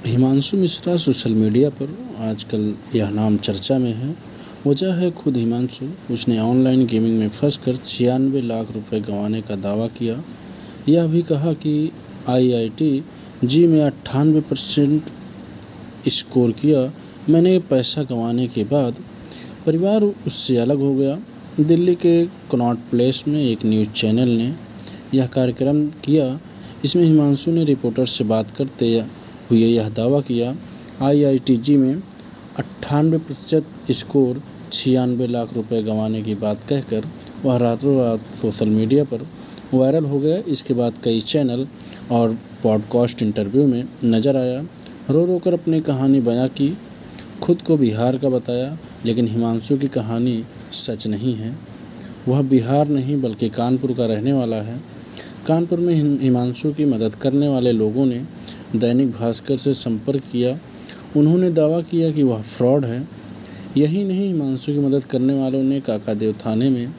Himanshu Mishra social media पर आजकल यह नाम चर्चा में है। वजह है खुद हिमांशु। उसने ऑनलाइन गेमिंग में फंसकर 96 लाख रुपए गंवाने का दावा किया। यह भी कहा कि IIT-G में 98% स्कोर किया। मैंने पैसा गंवाने के बाद परिवार उससे अलग हो गया। दिल्ली के कनॉट प्लेस में एक न्यूज़ चैनल ने यह कार्यक्रम किया। इसमें हिमांशु ने रिपोर्टर से बात करते हुए यह दावा किया। IIT-G में 98% स्कोर 96 लाख रुपए गंवाने की बात कहकर वह रातों रात सोशल मीडिया पर वायरल हो गया। इसके बाद कई चैनल और पॉडकास्ट इंटरव्यू में नजर आया। रो रो कर अपनी कहानी बयां की। खुद को बिहार का बताया, लेकिन हिमांशु की कहानी सच नहीं है। वह बिहार नहीं बल्कि कानपुर का रहने वाला है। कानपुर में हिमांशु की मदद करने वाले लोगों ने दैनिक भास्कर से संपर्क किया। उन्होंने दावा किया कि वह फ्रॉड है। यही नहीं, हिमांशु की मदद करने वालों ने काकादेव थाने में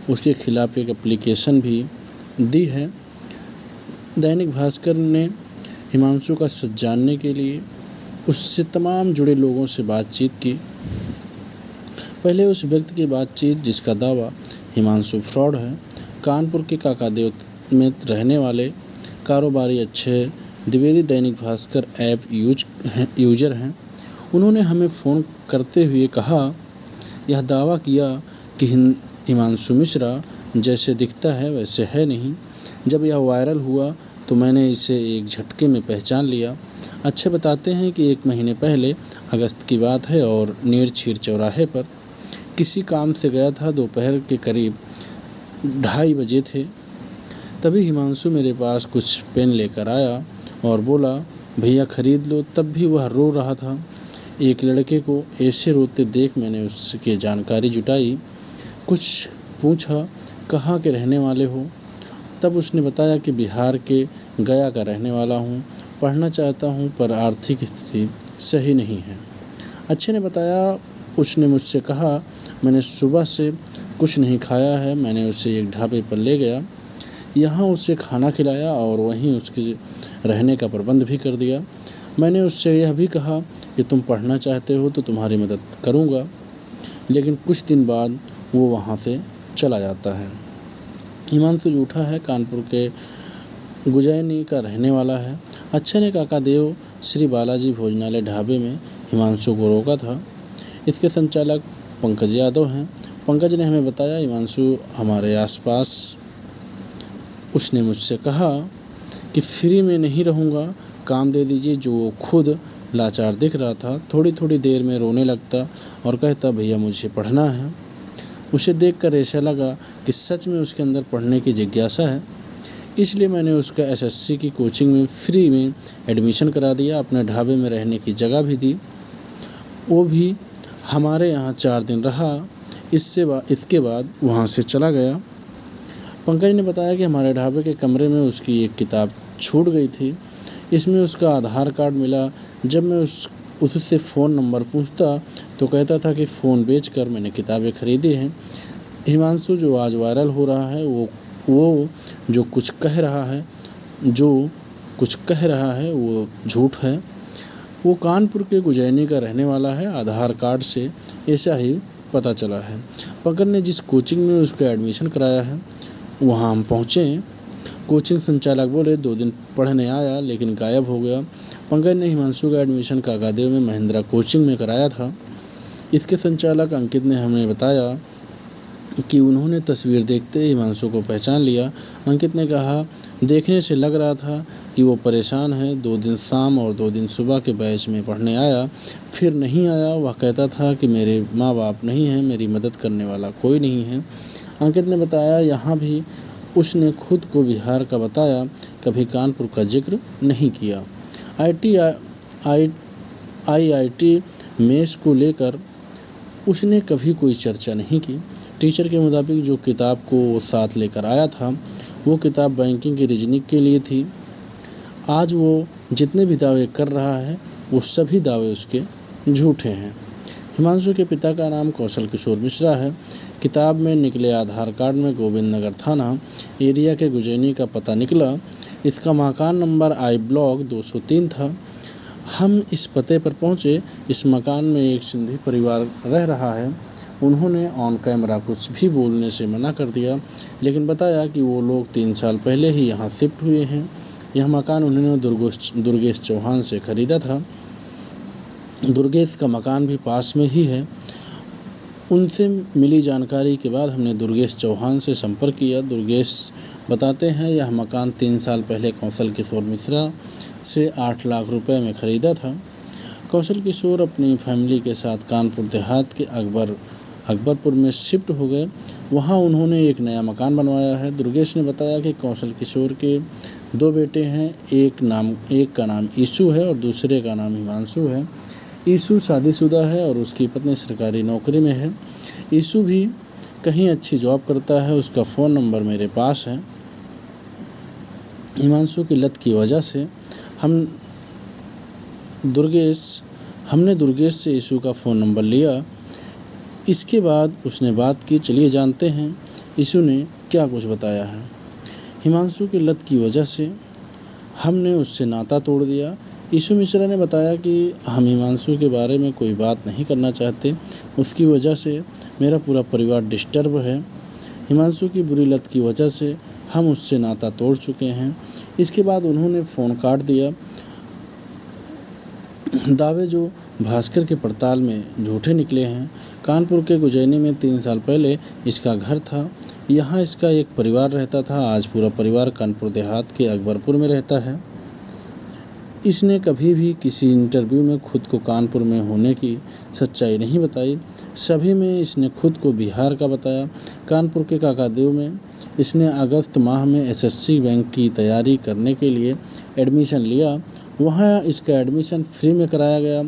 उसके खिलाफ एक एप्लीकेशन भी दी है। दैनिक भास्कर ने हिमांशु का सच जानने के लिए उससे तमाम जुड़े लोगों से बातचीत की। पहले उस व्यक्ति की बातचीत जिसका दावा हिमांशु फ्रॉड है। कानपुर के काकादेव में रहने वाले कारोबारी अच्छे द्विवेदी दैनिक भास्कर ऐप यूजर हैं। उन्होंने हमें फ़ोन करते हुए कहा, यह दावा किया कि हिमांशु मिश्रा जैसे दिखता है वैसे है नहीं। जब यह वायरल हुआ तो मैंने इसे एक झटके में पहचान लिया। अच्छे बताते हैं कि 1 महीने पहले अगस्त की बात है और नीरछीर चौराहे पर किसी काम से गया था। दोपहर के करीब 2:30 बजे थे। तभी हिमांशु मेरे पास कुछ पेन लेकर आया और बोला, भैया खरीद लो। तब भी वह रो रहा था। एक लड़के को ऐसे रोते देख मैंने उसकी जानकारी जुटाई। कुछ पूछा, कहाँ के रहने वाले हो? तब उसने बताया कि बिहार के गया का रहने वाला हूँ। पढ़ना चाहता हूँ पर आर्थिक स्थिति सही नहीं है। अच्छे ने बताया, उसने मुझसे कहा, मैंने सुबह से कुछ नहीं खाया है। मैंने उसे एक ढाबे पर ले गया। यहाँ उसे खाना खिलाया और वहीं उसके रहने का प्रबंध भी कर दिया। मैंने उससे यह भी कहा कि तुम पढ़ना चाहते हो तो तुम्हारी मदद करूँगा। लेकिन कुछ दिन बाद वो वहाँ से चला जाता है। हिमांशु झूठा है, कानपुर के गुजैनी का रहने वाला है। अच्छे ने काकादेव श्री बालाजी भोजनालय ढाबे में हिमांशु को रोका था। इसके संचालक पंकज यादव हैं। पंकज ने हमें बताया, हिमांशु हमारे आसपास। उसने मुझसे कहा कि फ्री में नहीं रहूँगा, काम दे दीजिए। जो वो खुद लाचार दिख रहा था। थोड़ी थोड़ी देर में रोने लगता और कहता, भैया मुझे पढ़ना है। उसे देखकर ऐसा लगा कि सच में उसके अंदर पढ़ने की जिज्ञासा है। इसलिए मैंने उसका SSC की कोचिंग में फ्री में एडमिशन करा दिया। अपने ढाबे में रहने की जगह भी दी। वो भी हमारे यहाँ 4 दिन रहा। इसके बाद वहाँ से चला गया। पंकज ने बताया कि हमारे ढाबे के कमरे में उसकी एक किताब छूट गई थी। इसमें उसका आधार कार्ड मिला। जब मैं उससे फ़ोन नंबर पूछता तो कहता था कि फ़ोन बेचकर मैंने किताबें खरीदी हैं। हिमांशु जो आज वायरल हो रहा है वो जो कुछ कह रहा है वो झूठ है। वो कानपुर के गुजैनी का रहने वाला है। आधार कार्ड से ऐसा ही पता चला है। पंकज ने जिस कोचिंग में उसका एडमिशन कराया है वहाँ हम पहुँचे। कोचिंग संचालक बोले 2 दिन पढ़ने आया लेकिन गायब हो गया। पंकज ने हिमांशु का एडमिशन काकादेव में महिंद्रा कोचिंग में कराया था। इसके संचालक अंकित ने हमें बताया कि उन्होंने तस्वीर देखते ही हिमांशु को पहचान लिया। अंकित ने कहा, देखने से लग रहा था कि वो परेशान है। 2 दिन शाम और 2 दिन सुबह के बैच में पढ़ने आया, फिर नहीं आया। वह कहता था कि मेरे माँ बाप नहीं हैं, मेरी मदद करने वाला कोई नहीं है। अंकित ने बताया, यहाँ भी उसने खुद को बिहार का बताया, कभी कानपुर का जिक्र नहीं किया। IIT मेस को लेकर उसने कभी कोई चर्चा नहीं की। टीचर के मुताबिक जो किताब को वो साथ लेकर आया था वो किताब बैंकिंग की रीजनिंग के लिए थी। आज वो जितने भी दावे कर रहा है वो सभी दावे उसके झूठे हैं। हिमांशु के पिता का नाम कौशल किशोर मिश्रा है। किताब में निकले आधार कार्ड में गोविंद नगर थाना एरिया के गुजैनी का पता निकला। इसका मकान नंबर I ब्लॉक 203 था। हम इस पते पर पहुँचे। इस मकान में एक सिंधी परिवार रह रहा है। उन्होंने ऑन कैमरा कुछ भी बोलने से मना कर दिया, लेकिन बताया कि वो लोग 3 साल पहले ही यहाँ शिफ्ट हुए हैं। यह मकान उन्होंने दुर्गेश चौहान से खरीदा था। दुर्गेश का मकान भी पास में ही है। उनसे मिली जानकारी के बाद हमने दुर्गेश चौहान से संपर्क किया। दुर्गेश बताते हैं, यह मकान 3 साल पहले कौशल किशोर मिश्रा से 8 लाख रुपए में ख़रीदा था। कौशल किशोर अपनी फैमिली के साथ कानपुर देहात के अकबरपुर में शिफ्ट हो गए। वहाँ उन्होंने एक नया मकान बनवाया है। दुर्गेश ने बताया कि कौशल किशोर के 2 बेटे हैं। एक का नाम ईशु है और दूसरे का नाम हिमांशु है। ईशु शादीशुदा है और उसकी पत्नी सरकारी नौकरी में है। ईशु भी कहीं अच्छी जॉब करता है। उसका फ़ोन नंबर मेरे पास है। हिमांशु की लत की वजह से हमने दुर्गेश से ईशु का फ़ोन नंबर लिया। इसके बाद उसने बात की। चलिए जानते हैं ईशु ने क्या कुछ बताया है। हिमांशु की लत की वजह से हमने उससे नाता तोड़ दिया। ईशु मिश्रा ने बताया कि हम हिमांशु के बारे में कोई बात नहीं करना चाहते। उसकी वजह से मेरा पूरा परिवार डिस्टर्ब है। हिमांशु की बुरी लत की वजह से हम उससे नाता तोड़ चुके हैं। इसके बाद उन्होंने फ़ोन काट दिया। दावे जो भास्कर के पड़ताल में झूठे निकले हैं। कानपुर के गुजैनी में 3 साल पहले इसका घर था। यहाँ इसका एक परिवार रहता था। आज पूरा परिवार कानपुर देहात के अकबरपुर में रहता है। इसने कभी भी किसी इंटरव्यू में खुद को कानपुर में होने की सच्चाई नहीं बताई। सभी में इसने खुद को बिहार का बताया। कानपुर के काकादेव में इसने अगस्त माह में एसएससी बैंक की तैयारी करने के लिए एडमिशन लिया। वहाँ इसका एडमिशन फ्री में कराया गया।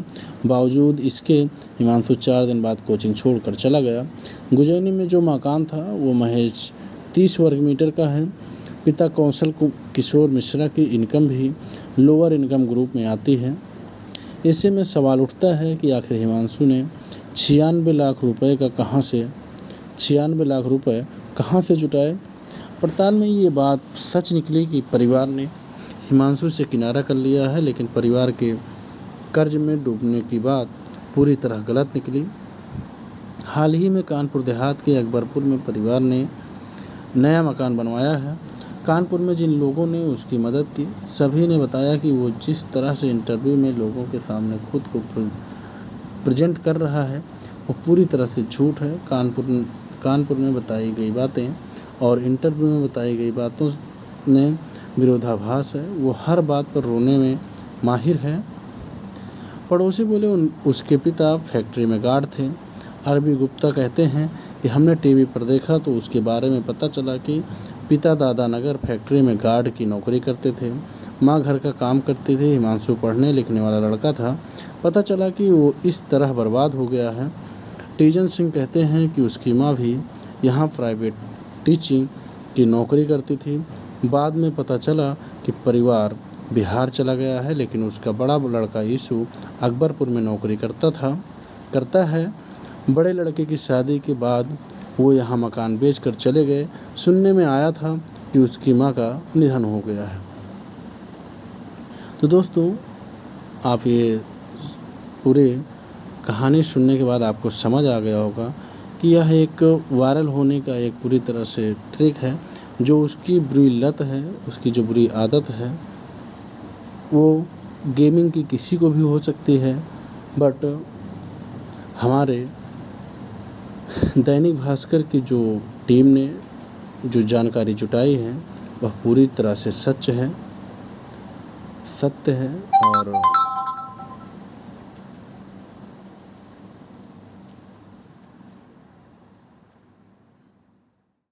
बावजूद इसके हिमांशु 4 दिन बाद कोचिंग छोड़कर चला गया। गुजैनी में जो मकान था वो महज 30 वर्ग मीटर का है। पिता कौशल किशोर मिश्रा की इनकम भी लोअर इनकम ग्रुप में आती है। ऐसे में सवाल उठता है कि आखिर हिमांशु ने 96 लाख रुपए कहाँ से जुटाए। पड़ताल में ये बात सच निकली कि परिवार ने हिमांशु से किनारा कर लिया है, लेकिन परिवार के कर्ज में डूबने की बात पूरी तरह गलत निकली। हाल ही में कानपुर देहात के अकबरपुर में परिवार ने नया मकान बनवाया है। कानपुर में जिन लोगों ने उसकी मदद की, सभी ने बताया कि वो जिस तरह से इंटरव्यू में लोगों के सामने खुद को प्रेजेंट कर रहा है वो पूरी तरह से झूठ है। कानपुर में बताई गई बातें और इंटरव्यू में बताई गई बातों में विरोधाभास है। वो हर बात पर रोने में माहिर है। पड़ोसी बोले उसके पिता फैक्ट्री में गार्ड थे। आरबी गुप्ता कहते हैं कि हमने टीवी पर देखा तो उसके बारे में पता चला कि पिता दादा नगर फैक्ट्री में गार्ड की नौकरी करते थे। माँ घर का काम करती थी। हिमांशु पढ़ने लिखने वाला लड़का था। पता चला कि वो इस तरह बर्बाद हो गया है। टीजन सिंह कहते हैं कि उसकी माँ भी यहाँ प्राइवेट टीचिंग की नौकरी करती थी। बाद में पता चला कि परिवार बिहार चला गया है, लेकिन उसका बड़ा लड़का ईशु अकबरपुर में नौकरी करता है। बड़े लड़के की शादी के बाद वो यहाँ मकान बेचकर चले गए। सुनने में आया था कि उसकी माँ का निधन हो गया है। तो दोस्तों, आप ये पूरे कहानी सुनने के बाद आपको समझ आ गया होगा कि यह एक वायरल होने का एक पूरी तरह से ट्रिक है। जो उसकी बुरी लत है, उसकी जो बुरी आदत है, वो गेमिंग की किसी को भी हो सकती है, बट हमारे दैनिक भास्कर की जो टीम ने जो जानकारी जुटाई है वह पूरी तरह से सत्य है और